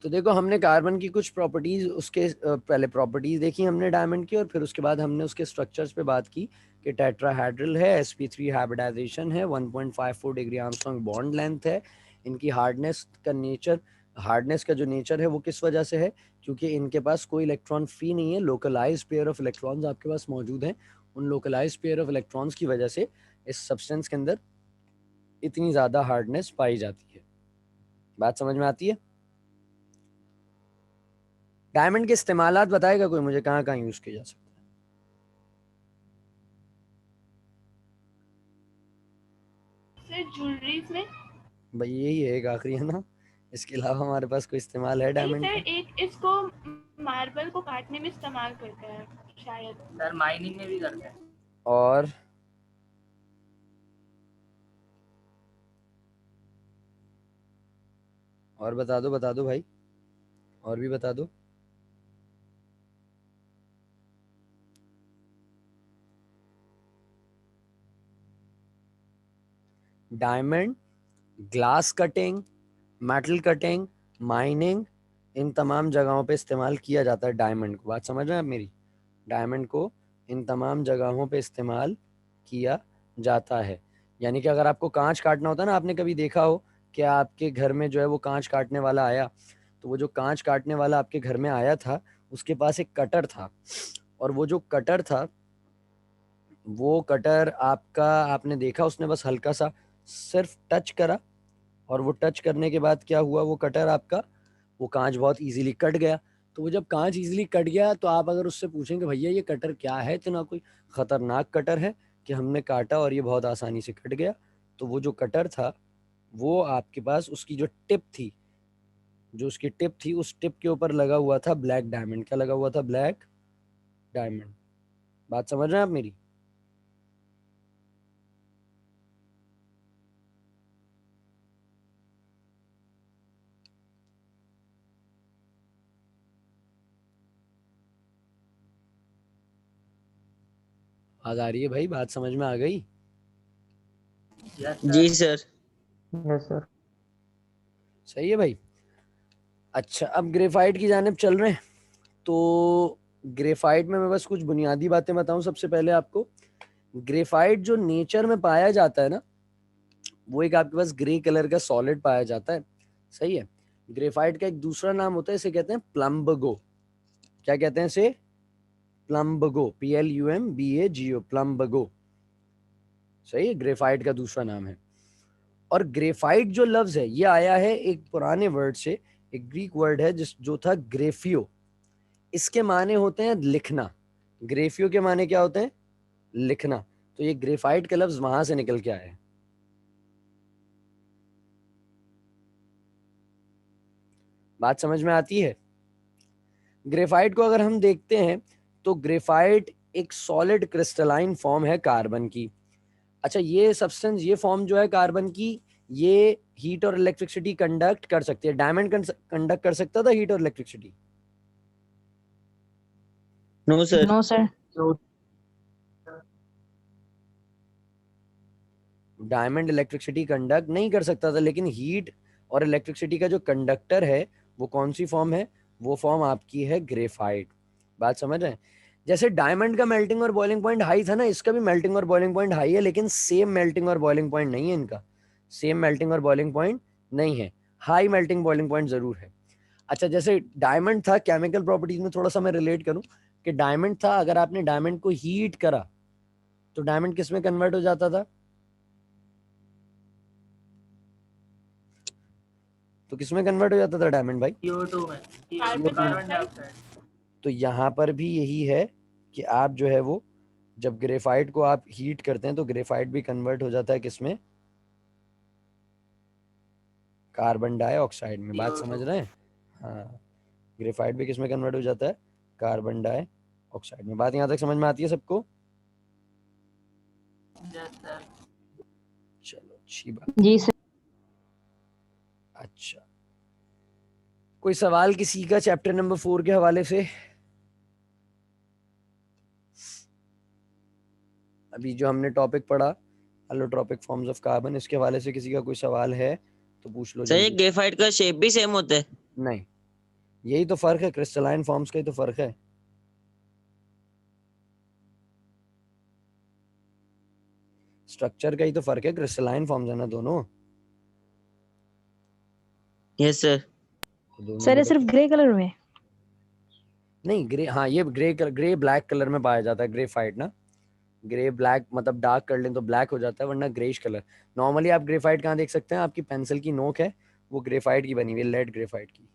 तो देखो हमने कार्बन की कुछ प्रॉपर्टीज उसके पहले प्रॉपर्टीज देखी हमने डायमंड की, और फिर उसके बाद हमने उसके स्ट्रक्चर्स पे बात की कि टेट्राहेड्रल है, sp3 हाइब्रिडाइजेशन है, 1.54 डिग्री आर्मस्ट्रांग बॉन्ड लेंथ है। इनकी हार्डनेस का नेचर, हार्डनेस का जो नेचर है वो किस वजह से है, क्योंकि इनके पास कोई इलेक्ट्रॉन फ्री नहीं है, लोकलाइज पेयर ऑफ इलेक्ट्रॉन्स आपके पास मौजूद हैं। उन लोकलाइज पेयर ऑफ इलेक्ट्रॉन्स की वजह से इस सब्सटेंस के अंदर इतनी ज्यादा हार्डनेस पाई जाती है। बात समझ में आती है? डायमंड के इस्तेमालात बताएगा कोई मुझे, कहाँ कहाँ यूज किया जा सकता सर ज्वेलरीज में। है? भाई यही है, एक आखिरी है ना, इसके अलावा हमारे पास कोई इस्तेमाल है नहीं डायमंड सर, का? एक इसको मार्बल को काटने में इस्तेमाल करते हैं शायद। सर माइनिंग में भी करते हैं। और बता दो भाई, और भी बता दो। Diamond, glass cutting, metal cutting, mining, इन तमाम जगहों पे इस्तेमाल किया जाता है डायमंड को। बात समझ रहे हैं आप मेरी? डायमंड को इन तमाम जगहों पे इस्तेमाल किया जाता है। यानी कि अगर आपको कांच काटना होता है ना, आपने कभी देखा हो कि आपके घर में जो है वो कांच काटने वाला आया, तो वो जो कांच काटने वाला आपके घर में आया था उसके पास एक कटर था, और वो जो कटर था वो कटर आपका, आपने देखा उसने बस हल्का सा सिर्फ टच करा, और वो टच करने के बाद क्या हुआ, वो कटर आपका, वो कांच बहुत इजीली कट गया। तो वो जब कांच इजीली कट गया, तो आप अगर उससे पूछेंगे भैया ये कटर क्या है, इतना कोई खतरनाक कटर है कि हमने काटा और ये बहुत आसानी से कट गया, तो वो जो कटर था वो आपके पास उसकी जो टिप थी, जो उसकी टिप थी उस टिप के ऊपर लगा हुआ था ब्लैक डायमंड। क्या लगा हुआ था? Black diamond. बात समझ रहे हैं आप मेरी? आज आ रही है भाई? बात समझ में आ गई? यस जी सर। सर। Yes sir. सही है भाई। अच्छा, अब ग्रेफाइट की जानिब चल रहे हैं। तो ग्रेफाइट में मैं बस कुछ बुनियादी बातें बताऊं सबसे पहले आपको। ग्रेफाइट जो नेचर में पाया जाता है ना, वो एक आपके पास ग्रे कलर का सॉलिड पाया जाता है। सही है। ग्रेफाइट का एक दूसरा नाम होता है, इसे कहते हैं प्लम्बगो। क्या कहते हैं इसे? प्लम्बगो, PLUMBAGO, प्लम्बगो। सही है, ग्रेफाइट का दूसरा नाम है। और ग्रेफाइट जो लफ्ज है ये आया है एक पुराने वर्ड से, एक ग्रीक वर्ड है जिस जो था ग्रेफियो। इसके माने होते हैं लिखना। ग्रेफियो के माने क्या होते हैं? लिखना। तो ये ग्रेफाइट का लफ्ज वहां से निकल के आया है। बात समझ में आती है? ग्रेफाइट को अगर हम देखते हैं तो ग्रेफाइट एक सॉलिड क्रिस्टलाइन फॉर्म है कार्बन की। अच्छा, ये सब्सटेंस, ये फॉर्म जो है कार्बन की, ये हीट और इलेक्ट्रिसिटी कंडक्ट कर सकती है। डायमंड कंडक्ट कर सकता था हीट और electricity? No sir. No sir. Diamond electricity conduct नहीं कर सकता था, लेकिन हीट और इलेक्ट्रिसिटी का जो कंडक्टर है वो कौन सी फॉर्म है? वो फॉर्म आपकी है ग्रेफाइट। बात समझ रहे हैं? जैसे डायमंड का मेल्टिंग और बॉइलिंग पॉइंट हाई था ना, इसका भी मेल्टिंग और बॉइलिंग पॉइंट हाई है, लेकिन सेम मेल्टिंग और बॉइलिंग पॉइंट नहीं है इनका। सेम मेल्टिंग और बॉइलिंग पॉइंट नहीं है, हाई मेल्टिंग बॉइलिंग पॉइंट जरूर है। अच्छा, जैसे डायमंड था, केमिकल प्रॉपर्टीज में थोड़ा सा मैं रिलेट करूं कि डायमंड था, अगर आपने डायमंड को हीट करा तो डायमंड किस में कन्वर्ट हो जाता था? तो किस में कन्वर्ट हो जाता था डायमंड भाई? CO2 में, कार्बन कार्बन डाइऑक्साइड। डाइऑक्साइड। तो यहाँ पर भी यही है कि आप जो है वो, जब ग्रेफाइट को आप हीट करते हैं तो ग्रेफाइट भी कन्वर्ट हो जाता है किसमें? कार्बन डाइऑक्साइड में। बात समझ रहे हैं? हाँ, ग्रेफाइट भी किसमें कन्वर्ट हो जाता है? कार्बन डाइऑक्साइड में। बात यहाँ तक समझ में आती है सबको? Yes sir. चलो अच्छी बात। जी सर। अच्छा, कोई सवाल किसी का चैप्टर नंबर 4 के हवाले से? अभी जो हमने टॉपिक पढ़ा, एलोट्रोपिक फॉर्म्स ऑफ कार्बन, इसके हवाले से किसी का कोई सवाल है तो पूछ लो सर ये जल्दी। ग्रेफाइट का शेप भी सेम होता है? नहीं, यही तो फर्क है, क्रिस्टलाइन फॉर्म्स का ही तो फर्क है। स्ट्रक्चर का ही तो फर्क है, क्रिस्टलाइन फॉर्म्स है ना दोनों। Yes sir. तो दोनों सर में ये सिर्फ तो ग्रे कलर में? नहीं, ग्रे, हाँ ये ग्रे ब्लैक कलर में पाया जाता है, ग्रेफाइट ना। ग्रे ब्लैक मतलब डार्क कर लें तो ब्लैक हो जाता है, वरना ग्रेइश कलर। नॉर्मली आप ग्रेफाइट कहाँ देख सकते हैं, आपकी पेंसिल की नोक है वो ग्रेफाइट की बनी हुई है, लेड ग्रेफाइट की।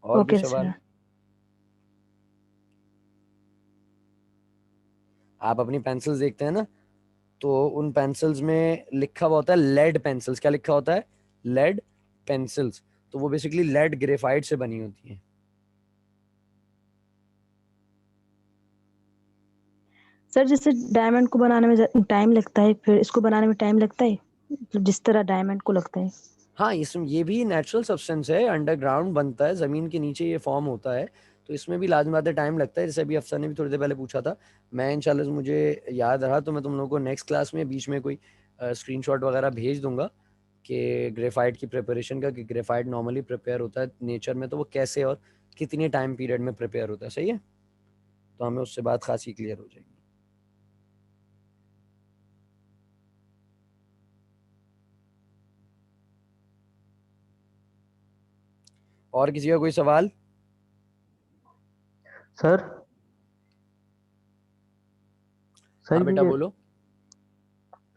और कोई ओके सवाल? सर। आप अपनी पेंसिल्स देखते हैं ना, तो उन पेंसिल्स में लिखा हुआ होता है लेड पेंसिल्स। क्या लिखा होता है? Lead pencils. तो वो बेसिकली लेड ग्रेफाइट से बनी होती हैं। सर जैसे डायमंड को बनाने में टाइम लगता है, फिर इसको बनाने में टाइम लगता है, मतलब जिस तरह डायमंड को लगता है। हाँ, इसमें ये भी नेचुरल सब्सटेंस है, अंडरग्राउंड बनता है, जमीन के नीचे ये फॉर्म होता है। तो इसमें भी लाजमी बात है टाइम लगता है, जैसे अभी अफसर ने भी थोड़ी देर पहले पूछा था। मैं इंशाल्लाह से मुझे याद रहा तो मैं तुम लोगों को नेक्स्ट क्लास में बीच में कोई स्क्रीनशॉट वगैरह भेज दूंगा कि ग्रेफाइट की प्रिपरेशन का, कि ग्रेफाइट नॉर्मली प्रिपेयर होता है नेचर में तो वो कैसे और कितने टाइम पीरियड में प्रिपेयर होता है। सही है, तो हमें उससे बात खासी क्लियर हो जाएगी। और किसी का कोई सवाल? सर हाँ बेटा ये बोलो।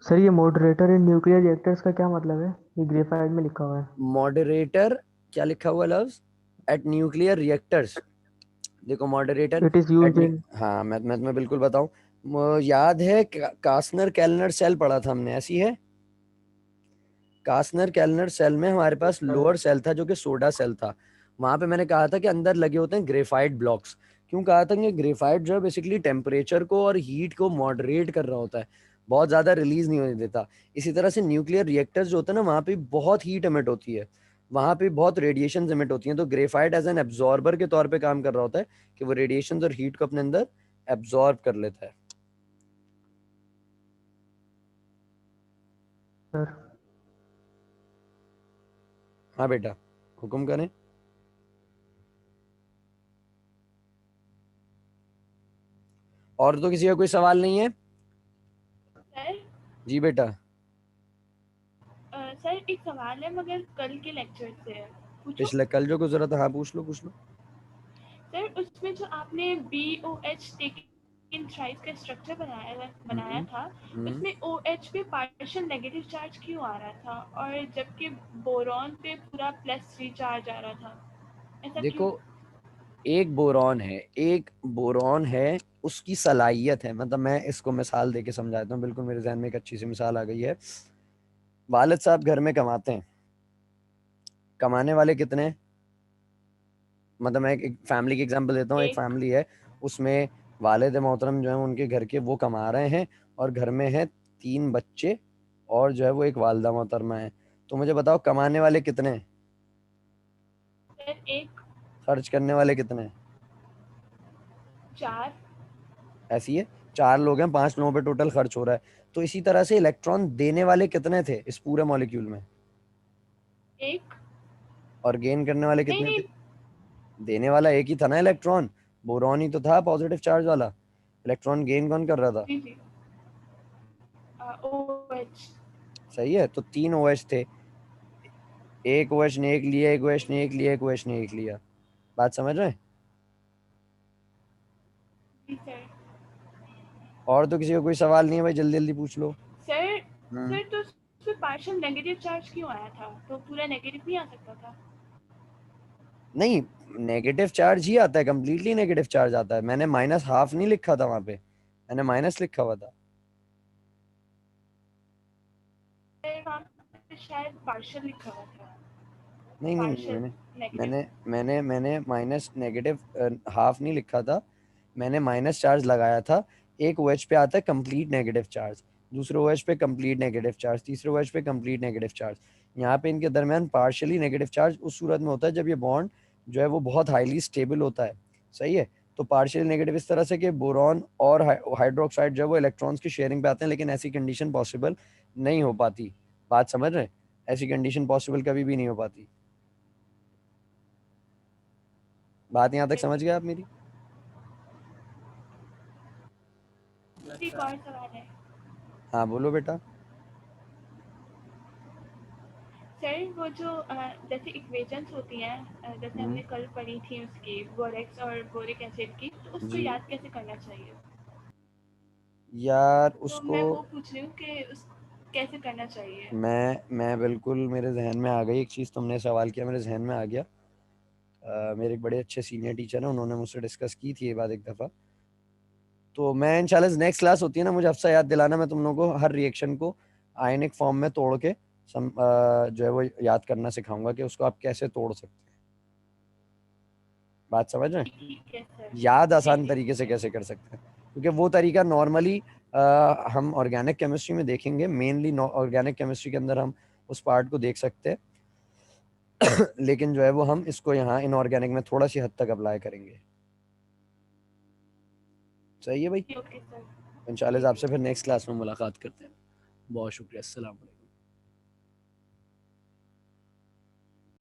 सर ये मॉडरेटर इन न्यूक्लियर रिएक्टर्स का क्या मतलब है? ये ग्रेफाइट में लिखा हुआ है। मॉडरेटर क्या लिखा हुआ लव्स? At nuclear reactors. देखो moderator it is used in. हाँ मैं तुम्हें बिल्कुल बताऊं। याद है कास्नर कैलनर सेल पढ़ा था हमने, ऐसी है। कास्नर कैलनर सेल में हमारे पास लोअर सेल था जो कि सोडा सेल था। वहां पे मैंने कहा था कि अंदर लगे होते हैं ग्रेफाइट ब्लॉक्स। क्यों कहा था कि ग्रेफाइट जो है बेसिकली टेम्परेचर को और हीट को मॉडरेट कर रहा होता है, बहुत ज्यादा रिलीज नहीं होने देता। इसी तरह से न्यूक्लियर रिएक्टर्स जो होते हैं ना, वहां पे बहुत हीट एमिट होती है, वहां पे बहुत रेडिएशन एमिट होती हैं। तो ग्रेफाइट एज एन एब्जॉर्बर के तौर पे काम कर रहा होता है कि वो रेडिएशन और हीट को अपने अंदर एब्जॉर्ब कर लेता है। सर हाँ बेटा, हुक्म करें। और तो किसी का कोई सवाल नहीं है? सर जी बेटा। सर एक सवाल है मगर कल के लेक्चर से है, पूछो। पिछले कल जो गुजरा था, हाँ पूछ लो पूछ लो। सर उसमें जो आपने BOH टेकिन थ्राइस का स्ट्रक्चर बनाया था, उसमें OH पे पार्शियल नेगेटिव चार्ज क्यों आ रहा था, और जबकि बोरॉन पे पूरा +3 चार्ज आ रहा था, ऐसा क्यों? देखो, एक बोरॉन है, उसकी सलाहियत है, मतलब मैं इसको मिसाल देके समझाता हूँ, बिल्कुल मेरे जहन में एक अच्छी सी मिसाल आ गई है। वालिद साहब घर में कमाते हैं, कमाने वाले कितने हैं? मतलब मैं एक फैमिली की एग्जांपल देता हूँ। एक एक। फैमिली है, उसमें वालिद मोहतरम जो है उनके घर के वो कमा रहे हैं, और घर में है 3 बच्चे, और जो है वो एक वालदा मोहतरमा है। तो मुझे बताओ कमाने वाले कितने हैं, सर एक। खर्च करने वाले कितने हैं? 4। ऐसी है, 4 लोग हैं, 5 लोगों पे टोटल खर्च हो रहा है। तो इसी तरह से इलेक्ट्रॉन देने वाले कितने थे इस पूरे मॉलिक्यूल में, एक। और गेन करने वाले नहीं कितने नहीं। थे? देने वाला एक ही था ना, इलेक्ट्रॉन। बोरॉन ही तो था पॉजिटिव चार्ज वाला। इलेक्ट्रॉन गेन कौन कर रहा था? जी जी। OH। सही है, तो 3 OH थे। एक OH ने एक लिया, एक OH ने एक लिया, एक OH ने एक लिया। बात समझ रहे हैं? जी सर। और तो किसी का कोई सवाल नहीं है भाई, जल्दी जल्दी पूछ लो। सर सर तो उसमें पार्शियल नेगेटिव चार्ज क्यों आया था, तो पूरा नेगेटिव नहीं आ सकता था? नहीं, नेगेटिव चार्ज ही आता है, कंप्लीटली नेगेटिव चार्ज आता है। मैंने -½ नहीं लिखा था वहां पे, मैंने माइनस लिखा हुआ था। सर वहाँ पे शायद पार्शियल लिखा हुआ था। नहीं नहीं नहीं, पार्शियल मैंने नेगेटिव। मैंने मैंने मैंने माइनस नेगेटिव हाफ नहीं लिखा था, मैंने माइनस चार्ज लगाया था। एक OH पे आता है कंप्लीट नेगेटिव चार्ज, दूसरे OH पे कंप्लीट नेगेटिव चार्ज, तीसरे OH पे कंप्लीट नेगेटिव चार्ज। यहाँ पे इनके दरमियान पार्शियली नेगेटिव चार्ज उस सूरत में होता है जब ये बॉन्ड जो है वो बहुत हाईली स्टेबल होता है। सही है, तो पार्शियली नेगेटिव इस तरह से कि बोरॉन और हाइड्रोक्साइड जो है वो इलेक्ट्रॉन्स की शेयरिंग पे आते हैं, लेकिन ऐसी कंडीशन पॉसिबल नहीं हो पाती। बात समझ रहे हैं? ऐसी कंडीशन पॉसिबल कभी भी नहीं हो पाती। बात यहाँ तक समझ गए आप मेरी? एक और सवाल है हाँ बोलो बेटा। सर, वो जो जैसे इक्वेशंस होती हैं जैसे हमने कल पढ़ी थी उसकी बोरेक्स और बोरिक एसिड की, तो उसको जी याद कैसे करना चाहिए? यार तो उसको मैं वो पूछ रही हूँ कि उस कैसे करना चाहिए? मैं बिल्कुल, मेरे जहन में आ गई एक चीज़, तुमने सवाल किया मेरे जहन में आ गया। मेरे एक बड़े अच्छे सीनियर टीचर हैं, उन्होंने मुझसे डिस्कस की थी ये बात एक दफ़ा। तो मैं इंशाल्लाह नेक्स्ट क्लास होती है ना, मुझे अफसा याद दिलाना, मैं तुम लोगों को हर रिएक्शन को आयनिक फॉर्म में तोड़ के जो है वो याद करना सिखाऊंगा कि उसको आप कैसे तोड़ सकते हैं। बात समझ रहे हैं? ठीक है सर। याद जी आसान जी तरीके से कैसे कर सकते हैं, क्योंकि वो तरीका नॉर्मली हम ऑर्गेनिक केमिस्ट्री में देखेंगे, मेनली ऑर्गेनिक केमिस्ट्री के अंदर हम उस पार्ट को देख सकते हैं लेकिन जो है वो हम इसको यहाँ इनऑर्गेनिक में थोड़ा सी हद तक अप्लाई करेंगे। सही है भाई? Okay sir. इंशाल्लाह आपसे फिर नेक्स्ट क्लास में मुलाकात करते हैं। बहुत शुक्रिया। अस्सलाम वालेकुम।